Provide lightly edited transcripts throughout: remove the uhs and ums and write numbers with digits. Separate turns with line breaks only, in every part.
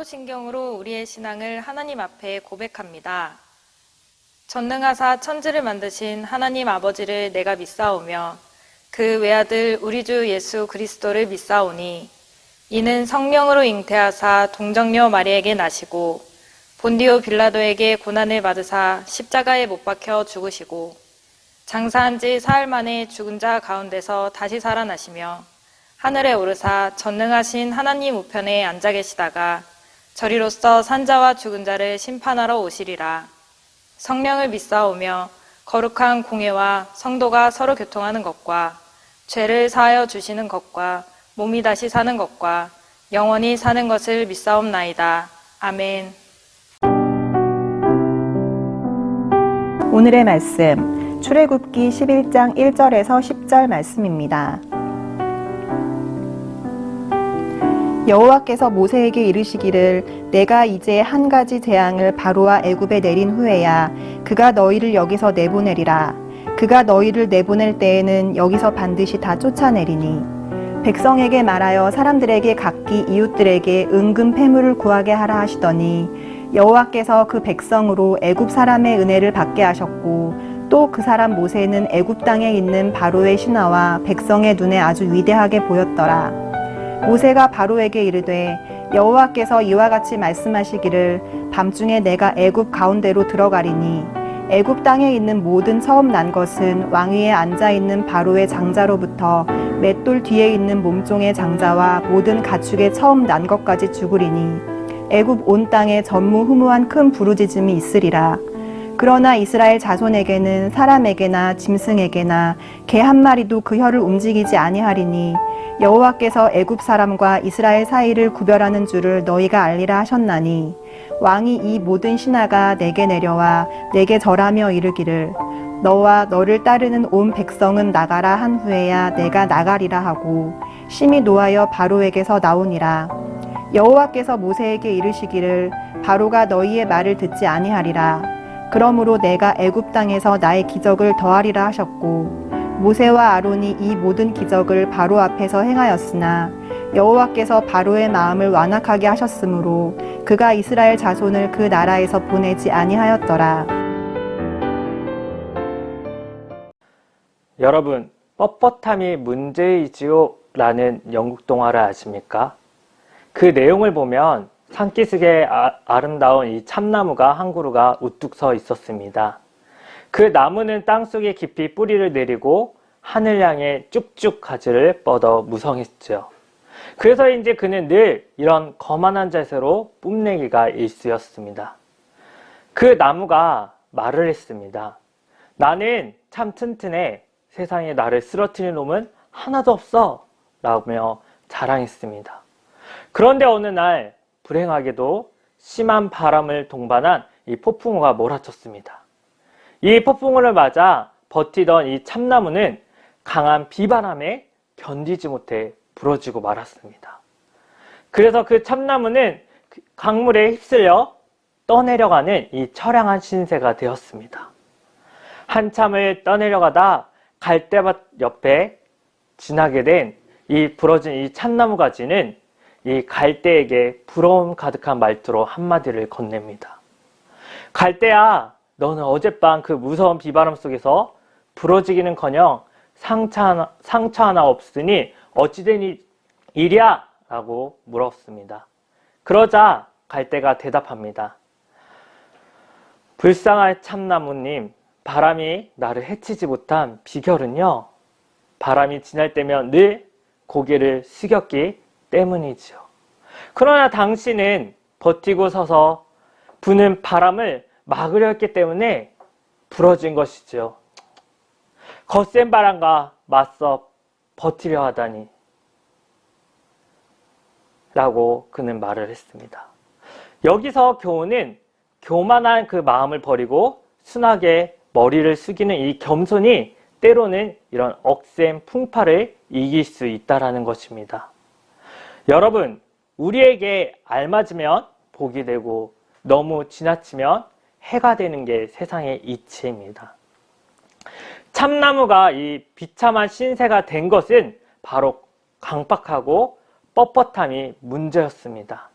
사도신경으로 우리의 신앙을 하나님 앞에 고백합니다. 전능하사 천지를 만드신 하나님 아버지를 내가 믿사오며 그 외아들 우리 주 예수 그리스도를 믿사오니 이는 성령으로 잉태하사 동정녀 마리에게 나시고 본디오 빌라도에게 고난을 받으사 십자가에 못 박혀 죽으시고 장사한 지 사흘 만에 죽은 자 가운데서 다시 살아나시며 하늘에 오르사 전능하신 하나님 우편에 앉아 계시다가 저리로서 산자와 죽은 자를 심판하러 오시리라. 성령을 믿사오며 거룩한 공회와 성도가 서로 교통하는 것과 죄를 사하여 주시는 것과 몸이 다시 사는 것과 영원히 사는 것을 믿사옵나이다. 아멘.
오늘의 말씀, 출애굽기 11장 1절에서 10절 말씀입니다. 여호와께서 모세에게 이르시기를 내가 이제 한 가지 재앙을 바로와 애굽에 내린 후에야 그가 너희를 여기서 내보내리라. 그가 너희를 내보낼 때에는 여기서 반드시 다 쫓아내리니 백성에게 말하여 사람들에게 각기 이웃들에게 은금 패물을 구하게 하라 하시더니 여호와께서 그 백성으로 애굽 사람의 은혜를 받게 하셨고 또 그 사람 모세는 애굽 땅에 있는 바로의 신하와 백성의 눈에 아주 위대하게 보였더라. 모세가 바로에게 이르되 여호와께서 이와 같이 말씀하시기를 밤중에 내가 애굽 가운데로 들어가리니 애굽 땅에 있는 모든 처음 난 것은 왕위에 앉아 있는 바로의 장자로부터 맷돌 뒤에 있는 몸종의 장자와 모든 가축의 처음 난 것까지 죽으리니 애굽 온 땅에 전무후무한 큰 부르짖음이 있으리라. 그러나 이스라엘 자손에게는 사람에게나 짐승에게나 개 한 마리도 그 혀를 움직이지 아니하리니 여호와께서 애굽 사람과 이스라엘 사이를 구별하는 줄을 너희가 알리라 하셨나니 왕이 이 모든 신하가 내게 내려와 내게 절하며 이르기를 너와 너를 따르는 온 백성은 나가라 한 후에야 내가 나가리라 하고 심히 노하여 바로에게서 나오니라. 여호와께서 모세에게 이르시기를 바로가 너희의 말을 듣지 아니하리라. 그러므로 내가 애굽 땅에서 나의 기적을 더하리라 하셨고 모세와 아론이 이 모든 기적을 바로 앞에서 행하였으나 여호와께서 바로의 마음을 완악하게 하셨으므로 그가 이스라엘 자손을 그 나라에서 보내지 아니하였더라.
여러분, 뻣뻣함이 문제이지요? 라는 영국 동화를 아십니까? 그 내용을 보면 산기슭에 아름다운 이 참나무가 한 그루가 우뚝 서 있었습니다. 그 나무는 땅속에 깊이 뿌리를 내리고 하늘 향해 쭉쭉 가지를 뻗어 무성했죠. 그래서인지 그는 늘 이런 거만한 자세로 뽐내기가 일쑤였습니다. 그 나무가 말을 했습니다. 나는 참 튼튼해. 세상에 나를 쓰러뜨릴 놈은 하나도 없어. 라며 자랑했습니다. 그런데 어느 날 불행하게도 심한 바람을 동반한 이 폭풍우가 몰아쳤습니다. 이 폭풍우를 맞아 버티던 이 참나무는 강한 비바람에 견디지 못해 부러지고 말았습니다. 그래서 그 참나무는 강물에 휩쓸려 떠내려가는 이 처량한 신세가 되었습니다. 한참을 떠내려가다 갈대밭 옆에 지나게 된 이 부러진 이 참나무 가지는 이 갈대에게 부러움 가득한 말투로 한마디를 건넵니다. 갈대야, 너는 어젯밤 그 무서운 비바람 속에서 부러지기는커녕 상처 하나 없으니 어찌된 일이야? 라고 물었습니다. 그러자 갈대가 대답합니다. 불쌍한 참나무님, 바람이 나를 해치지 못한 비결은요, 바람이 지날 때면 늘 고개를 숙였기 때문이죠. 그러나 당신은 버티고 서서 부는 바람을 막으려 했기 때문에 부러진 것이죠. 거센 바람과 맞서 버티려 하다니 라고 그는 말을 했습니다. 여기서 교훈은 교만한 그 마음을 버리고 순하게 머리를 숙이는 이 겸손이 때로는 이런 억센 풍파를 이길 수 있다는 것입니다. 여러분, 우리에게 알맞으면 복이 되고 너무 지나치면 해가 되는 게 세상의 이치입니다. 참나무가 이 비참한 신세가 된 것은 바로 강박하고 뻣뻣함이 문제였습니다.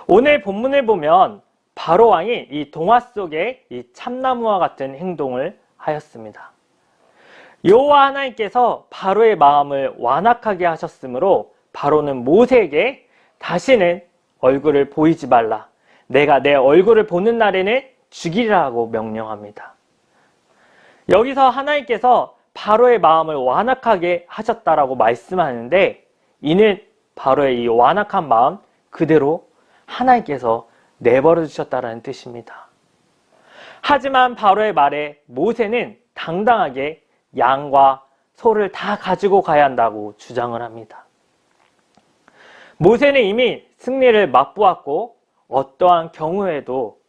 오늘 본문을 보면 바로 왕이 이 동화 속에 이 참나무와 같은 행동을 하였습니다. 여호와 하나님께서 바로의 마음을 완악하게 하셨으므로 바로는 모세에게 다시는 얼굴을 보이지 말라. 내가 내 얼굴을 보는 날에는 죽이라고 명령합니다. 여기서 하나님께서 바로의 마음을 완악하게 하셨다라고 말씀하는데 이는 바로의 이 완악한 마음 그대로 하나님께서 내버려 두셨다라는 뜻입니다. 하지만 바로의 말에 모세는 당당하게 양과 소를 다 가지고 가야 한다고 주장을 합니다. 모세는 이미 승리를 맛보았고 어떠한 경우에도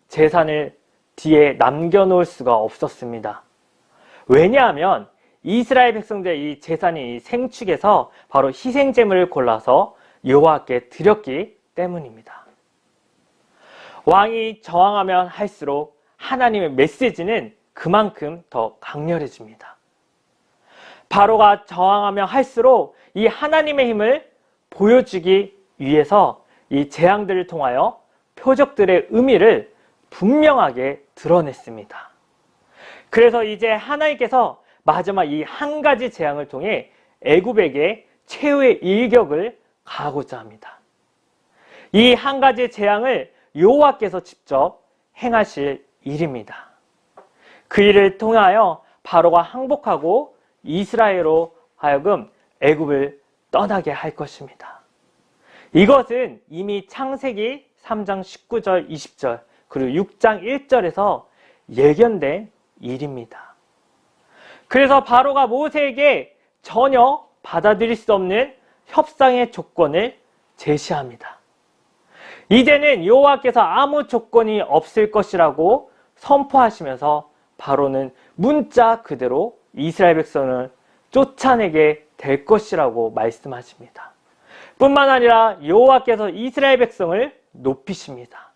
재산을 뒤에 남겨놓을 수가 없었습니다. 왜냐하면 이스라엘 백성들의 이 재산이 이 생축에서 바로 희생제물을 골라서 여호와께 드렸기 때문입니다. 왕이 저항하면 할수록 하나님의 메시지는 그만큼 더 강렬해집니다. 바로가 저항하면 할수록 이 하나님의 힘을 보여주기 위해서 이 재앙들을 통하여 표적들의 의미를 분명하게 드러냈습니다. 그래서 이제 하나님께서 마지막 이 한 가지 재앙을 통해 애굽에게 최후의 일격을 가하고자 합니다. 이 한 가지 재앙을 여호와께서 직접 행하실 일입니다. 그 일을 통하여 바로가 항복하고 이스라엘로 하여금 애굽을 떠나게 할 것입니다. 이것은 이미 창세기 3장 19절 20절 그리고 6장 1절에서 예견된 일입니다. 그래서 바로가 모세에게 전혀 받아들일 수 없는 협상의 조건을 제시합니다. 이제는 여호와께서 아무 조건이 없을 것이라고 선포하시면서 바로는 문자 그대로 이스라엘 백성을 쫓아내게 될 것이라고 말씀하십니다. 뿐만 아니라 여호와께서 이스라엘 백성을 높이십니다.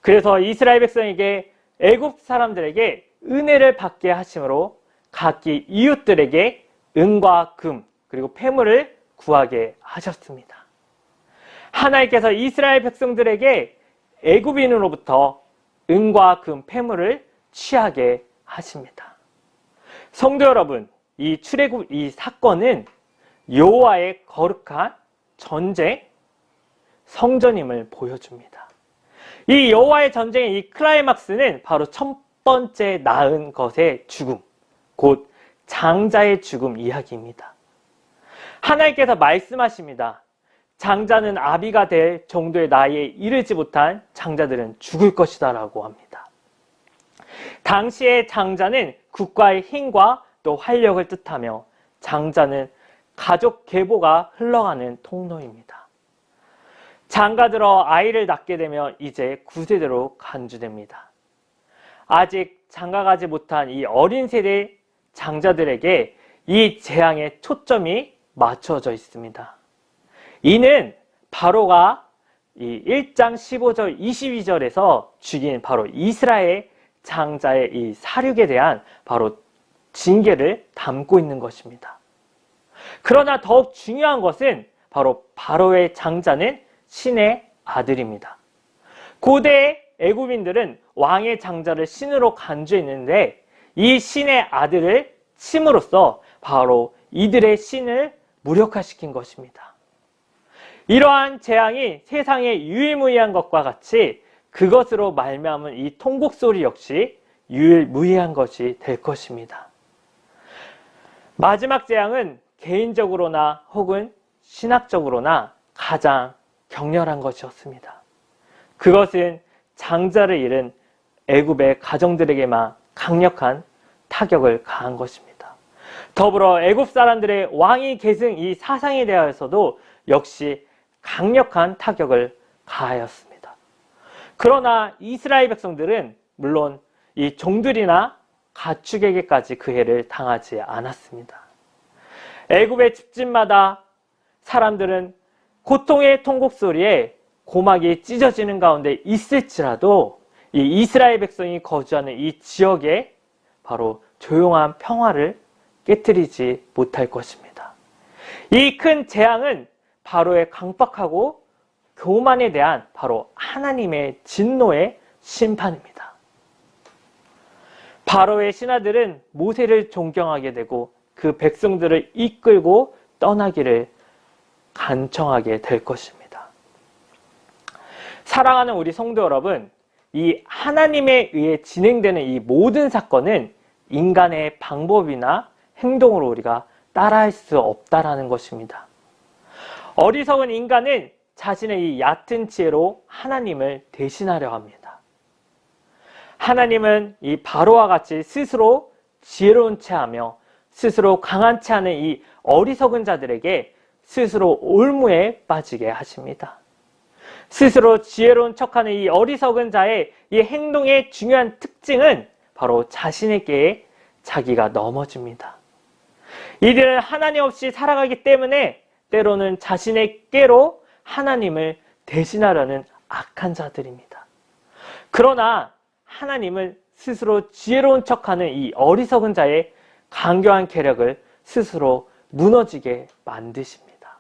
그래서 이스라엘 백성에게 애굽 사람들에게 은혜를 받게 하심으로 각기 이웃들에게 은과 금 그리고 폐물을 구하게 하셨습니다. 하나님께서 이스라엘 백성들에게 애굽인으로부터 은과 금 폐물을 취하게 하십니다. 성도 여러분, 이 출애굽 이 사건은 여호와의 거룩한 전쟁 성전임을 보여줍니다. 이 여호와의 전쟁의 이 클라이막스는 바로 첫 번째 낳은 것의 죽음, 곧 장자의 죽음 이야기입니다. 하나님께서 말씀하십니다. 장자는 아비가 될 정도의 나이에 이르지 못한 장자들은 죽을 것이다 라고 합니다. 당시의 장자는 국가의 힘과 또 활력을 뜻하며 장자는 가족 계보가 흘러가는 통로입니다. 장가들어 아이를 낳게 되면 이제 9세대로 간주됩니다. 아직 장가가지 못한 이 어린 세대 장자들에게 이 재앙의 초점이 맞춰져 있습니다. 이는 바로가 이 1장 15절 22절에서 죽인 바로 이스라엘 장자의 이 사륙에 대한 바로 징계를 담고 있는 것입니다. 그러나 더욱 중요한 것은 바로 바로의 장자는 신의 아들입니다. 고대 애굽인들은 왕의 장자를 신으로 간주했는데 이 신의 아들을 침으로써 바로 이들의 신을 무력화시킨 것입니다. 이러한 재앙이 세상에 유일무이한 것과 같이 그것으로 말미암은 이 통곡소리 역시 유일무이한 것이 될 것입니다. 마지막 재앙은 개인적으로나 혹은 신학적으로나 가장 격렬한 것이었습니다. 그것은 장자를 잃은 애굽의 가정들에게만 강력한 타격을 가한 것입니다. 더불어 애굽 사람들의 왕위 계승 이 사상에 대하여서도 역시 강력한 타격을 가하였습니다. 그러나 이스라엘 백성들은 물론 이 종들이나 가축에게까지 그 해를 당하지 않았습니다. 애굽의 집집마다 사람들은 고통의 통곡소리에 고막이 찢어지는 가운데 있을지라도 이 이스라엘 백성이 거주하는 이 지역에 바로 조용한 평화를 깨뜨리지 못할 것입니다. 이 큰 재앙은 바로의 강박하고 교만에 대한 바로 하나님의 진노의 심판입니다. 바로의 신하들은 모세를 존경하게 되고 그 백성들을 이끌고 떠나기를 간청하게 될 것입니다. 사랑하는 우리 성도 여러분, 이 하나님에 의해 진행되는 이 모든 사건은 인간의 방법이나 행동으로 우리가 따라할 수 없다라는 것입니다. 어리석은 인간은 자신의 이 얕은 지혜로 하나님을 대신하려 합니다. 하나님은 이 바로와 같이 스스로 지혜로운 체하며 스스로 강한 체하는 이 어리석은 자들에게 스스로 올무에 빠지게 하십니다. 스스로 지혜로운 척하는 이 어리석은 자의 이 행동의 중요한 특징은 바로 자신에게 자기가 넘어집니다. 이들은 하나님 없이 살아가기 때문에 때로는 자신의 꾀로 하나님을 대신하려는 악한 자들입니다. 그러나 하나님은 스스로 지혜로운 척하는 이 어리석은 자의 강교한 계략을 스스로 무너지게 만드십니다.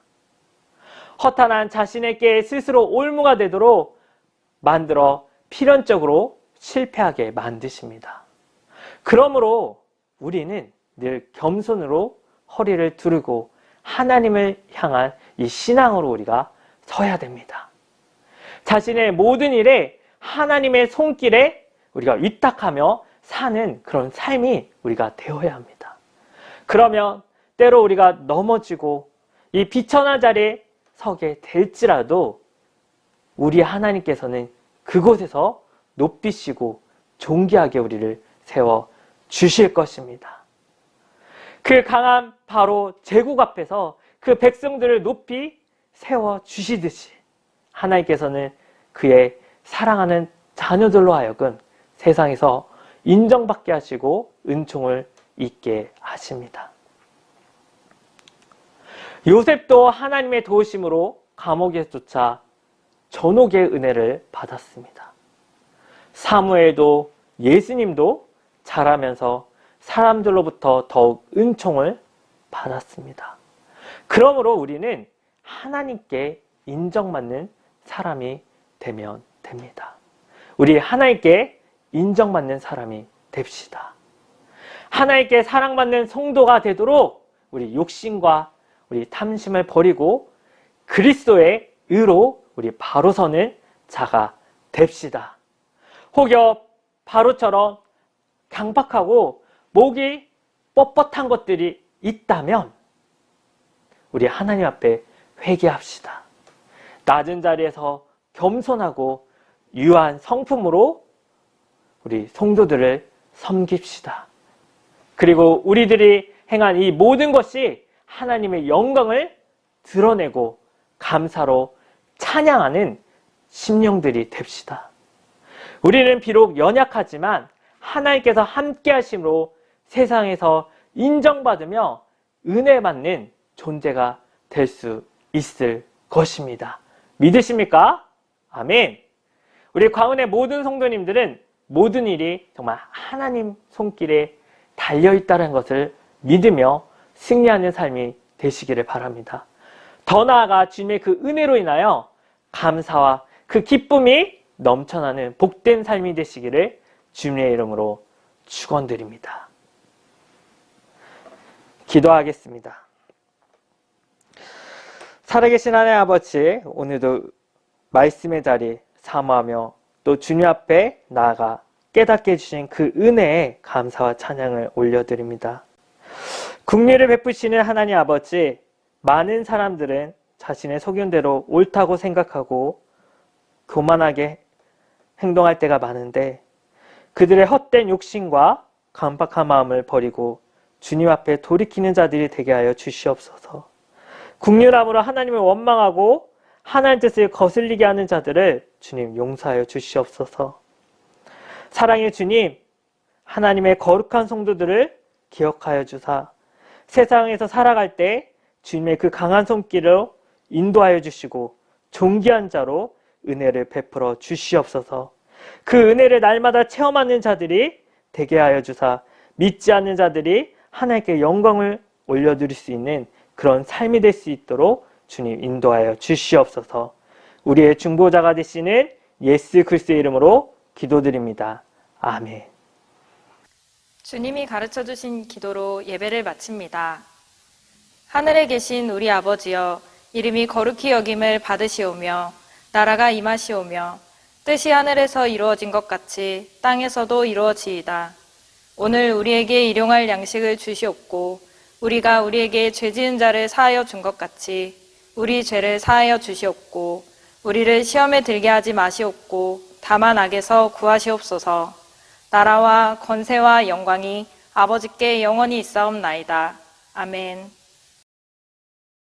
허탄한 자신의 꾀에 스스로 올무가 되도록 만들어 필연적으로 실패하게 만드십니다. 그러므로 우리는 늘 겸손으로 허리를 두르고 하나님을 향한 이 신앙으로 우리가 서야 됩니다. 자신의 모든 일에 하나님의 손길에 우리가 위탁하며 사는 그런 삶이 우리가 되어야 합니다. 그러면 때로 우리가 넘어지고 이 비천한 자리에 서게 될지라도 우리 하나님께서는 그곳에서 높이시고 존귀하게 우리를 세워 주실 것입니다. 그 강한 바로 제국 앞에서 그 백성들을 높이 세워 주시듯이 하나님께서는 그의 사랑하는 자녀들로 하여금 세상에서 인정받게 하시고 은총을 잊게 하십니다. 요셉도 하나님의 도우심으로 감옥에 쫓아 전옥의 은혜를 받았습니다. 사무엘도 예수님도 자라면서 사람들로부터 더욱 은총을 받았습니다. 그러므로 우리는 하나님께 인정받는 사람이 되면 됩니다. 우리 하나님께 인정받는 사람이 됩시다. 하나님께 사랑받는 성도가 되도록 우리 욕심과 우리 탐심을 버리고 그리스도의 의로 우리 바로 서는 자가 됩시다. 혹여 바로처럼 강박하고 목이 뻣뻣한 것들이 있다면 우리 하나님 앞에 회개합시다. 낮은 자리에서 겸손하고 유한 성품으로 우리 성도들을 섬깁시다. 그리고 우리들이 행한 이 모든 것이 하나님의 영광을 드러내고 감사로 찬양하는 심령들이 됩시다. 우리는 비록 연약하지만 하나님께서 함께 하심으로 세상에서 인정받으며 은혜 받는 존재가 될 수 있을 것입니다. 믿으십니까? 아멘. 우리 광운의 모든 성도님들은 모든 일이 정말 하나님 손길에 달려있다는 것을 믿으며 승리하는 삶이 되시기를 바랍니다. 더 나아가 주님의 그 은혜로 인하여 감사와 그 기쁨이 넘쳐나는 복된 삶이 되시기를 주님의 이름으로 축원드립니다. 기도하겠습니다. 살아계신 하나님 아버지, 오늘도 말씀의 자리 사모하며 또 주님 앞에 나아가 깨닫게 해주신 그 은혜에 감사와 찬양을 올려드립니다. 긍휼을 베푸시는 하나님 아버지, 많은 사람들은 자신의 소견대로 옳다고 생각하고 교만하게 행동할 때가 많은데 그들의 헛된 욕심과 강박한 마음을 버리고 주님 앞에 돌이키는 자들이 되게 하여 주시옵소서. 긍휼함으로 하나님을 원망하고 하나님 뜻을 거슬리게 하는 자들을 주님 용서하여 주시옵소서. 사랑의 주님, 하나님의 거룩한 성도들을 기억하여 주사 세상에서 살아갈 때 주님의 그 강한 손길로 인도하여 주시고 존귀한 자로 은혜를 베풀어 주시옵소서. 그 은혜를 날마다 체험하는 자들이 되게 하여 주사 믿지 않는 자들이 하나님께 영광을 올려드릴 수 있는 그런 삶이 될 수 있도록 주님 인도하여 주시옵소서. 우리의 중보자가 되시는 예수 그리스도의 이름으로 기도드립니다. 아멘.
주님이 가르쳐 주신 기도로 예배를 마칩니다. 하늘에 계신 우리 아버지여, 이름이 거룩히 여김을 받으시오며 나라가 임하시오며 뜻이 하늘에서 이루어진 것 같이 땅에서도 이루어지이다. 오늘 우리에게 일용할 양식을 주시옵고 우리가 우리에게 죄 지은 자를 사하여 준 것 같이 우리 죄를 사하여 주시옵고 우리를 시험에 들게 하지 마시옵고 다만 악에서 구하시옵소서. 나라와 권세와 영광이 아버지께 영원히 있사옵나이다. 아멘.